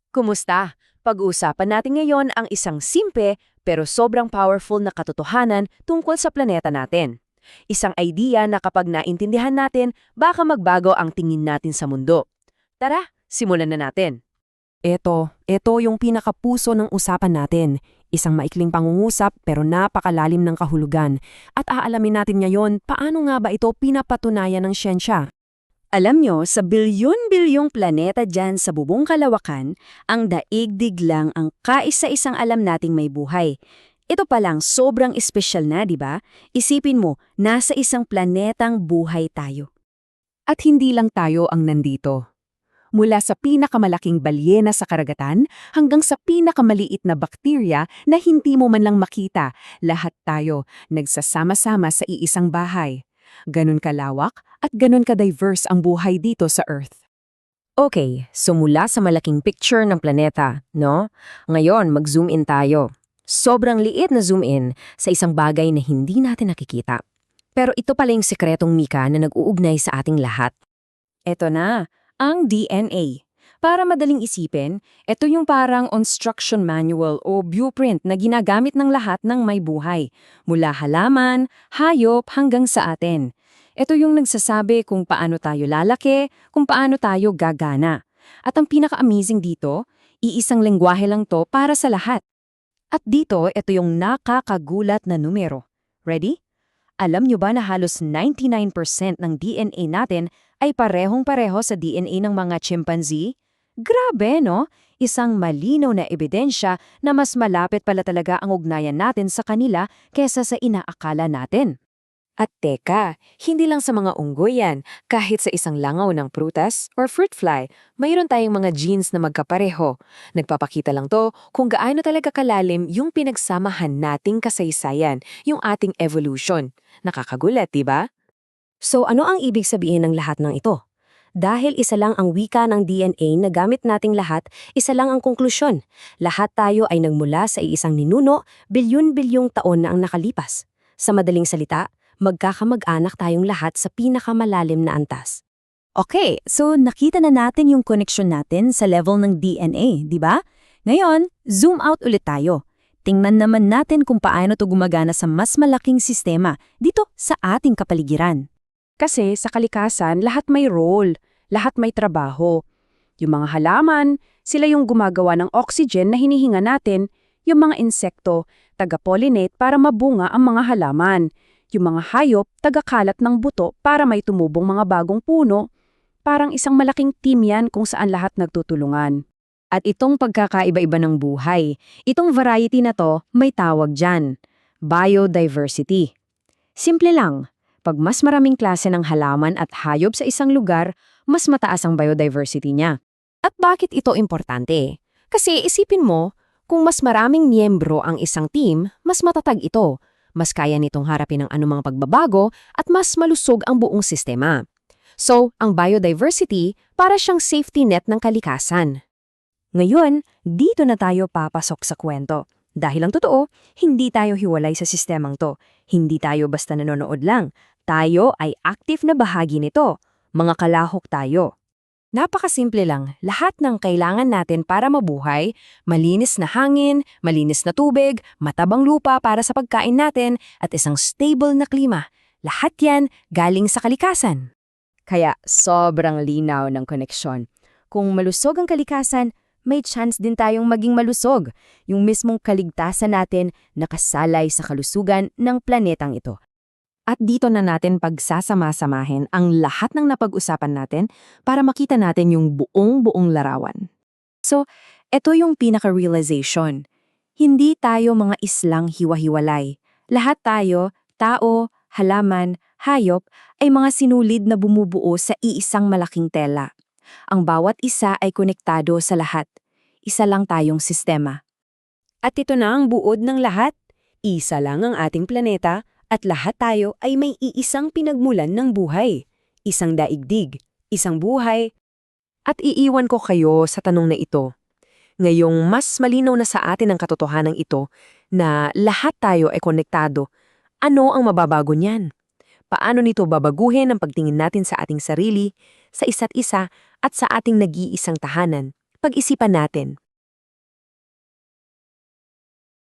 Kumusta? Pag-uusapan natin ngayon ang isang simple pero sobrang powerful na katotohanan tungkol sa planeta natin. Isang idea na kapag naintindihan natin, baka magbago ang tingin natin sa mundo. Tara, simulan na natin. Ito yung pinakapuso ng usapan natin. Isang maikling pangungusap pero napakalalim ng kahulugan. At aalamin natin ngayon paano nga ba ito pinapatunayan ng siyensya. Alam nyo, sa bilyon-bilyong planeta dyan sa bubong kalawakan, ang daigdig lang ang kaisa-isang alam nating may buhay. Ito palang sobrang espesyal na, di ba? Isipin mo, nasa isang planetang buhay tayo. At hindi lang tayo ang nandito. Mula sa pinakamalaking balyena sa karagatan hanggang sa pinakamaliit na bakterya na hindi mo man lang makita, lahat tayo nagsasama-sama sa iisang bahay. Ganun kalawak at ganun ka-diverse ang buhay dito sa Earth. Okay, so mula sa malaking picture ng planeta, no? Ngayon, mag-zoom in tayo. Sobrang liit na zoom in sa isang bagay na hindi natin nakikita. Pero ito pala yung sekretong mika na nag-uugnay sa ating lahat. Ito na, ang DNA. Para madaling isipin, ito yung parang instruction manual o blueprint na ginagamit ng lahat ng may buhay, mula halaman, hayop hanggang sa atin. Ito yung nagsasabi kung paano tayo lalaki, kung paano tayo gagana. At ang pinaka-amazing dito, iisang lengguwahe lang to para sa lahat. At dito, ito yung nakakagulat na numero. Ready? Alam nyo ba na halos 99% ng DNA natin ay parehong-pareho sa DNA ng mga chimpanzee? Grabe, no? Isang malinaw na ebidensya na mas malapit pala talaga ang ugnayan natin sa kanila kesa sa inaakala natin. At teka, hindi lang sa mga unggoy yan, kahit sa isang langaw ng prutas or fruit fly, mayroon tayong mga genes na magkapareho. Nagpapakita lang to kung gaano talaga kalalim yung pinagsamahan nating kasaysayan, yung ating evolution. Nakakagulat, di ba? So ano ang ibig sabihin ng lahat ng ito? Dahil isa lang ang wika ng DNA na gamit nating lahat, isa lang ang konklusyon. Lahat tayo ay nagmula sa iisang ninuno, bilyon-bilyong taon na ang nakalipas. Sa madaling salita, magkakamag-anak tayong lahat sa pinakamalalim na antas. Okay, so nakita na natin yung connection natin sa level ng DNA, di ba? Ngayon, zoom out ulit tayo. Tingnan naman natin kung paano ito gumagana sa mas malaking sistema dito sa ating kapaligiran. Kasi sa kalikasan, lahat may role, lahat may trabaho. Yung mga halaman, sila yung gumagawa ng oxygen na hinihinga natin. Yung mga insekto, taga-pollinate para mabunga ang mga halaman. Yung mga hayop, taga-kalat ng buto para may tumubong mga bagong puno. Parang isang malaking team yan kung saan lahat nagtutulungan. At itong pagkakaiba-iba ng buhay, itong variety na to, may tawag dyan, biodiversity. Simple lang. Pag mas maraming klase ng halaman at hayop sa isang lugar, mas mataas ang biodiversity niya. At bakit ito importante? Kasi isipin mo, kung mas maraming miyembro ang isang team, mas matatag ito, mas kaya nitong harapin ang anumang pagbabago at mas malusog ang buong sistema. So, ang biodiversity para siyang safety net ng kalikasan. Ngayon, dito na tayo papasok sa kwento. Dahil ang totoo, hindi tayo hiwalay sa sistemang to. Hindi tayo basta nanonood lang. Tayo ay active na bahagi nito. Mga kalahok tayo. Napakasimple lang, lahat ng kailangan natin para mabuhay, malinis na hangin, malinis na tubig, matabang lupa para sa pagkain natin, at isang stable na klima. Lahat yan galing sa kalikasan. Kaya sobrang linaw ng koneksyon. Kung malusog ang kalikasan, may chance din tayong maging malusog. Yung mismong kaligtasan natin nakasalay sa kalusugan ng planetang ito. At dito na natin pagsasama-samahin ang lahat ng napag-usapan natin para makita natin yung buong larawan. So, ito yung pinaka-realization. Hindi tayo mga islang hiwa-hiwalay. Lahat tayo, tao, halaman, hayop, ay mga sinulid na bumubuo sa iisang malaking tela. Ang bawat isa ay konektado sa lahat. Isa lang tayong sistema. At ito na ang buod ng lahat. Isa lang ang ating planeta. At lahat tayo ay may iisang pinagmulan ng buhay. Isang daigdig, isang buhay. At iiwan ko kayo sa tanong na ito. Ngayong mas malinaw na sa atin ang katotohanan ito na lahat tayo ay konektado, ano ang mababago niyan? Paano nito babaguhin ang pagtingin natin sa ating sarili, sa isa't isa at sa ating nag-iisang tahanan? pag-isipan natin.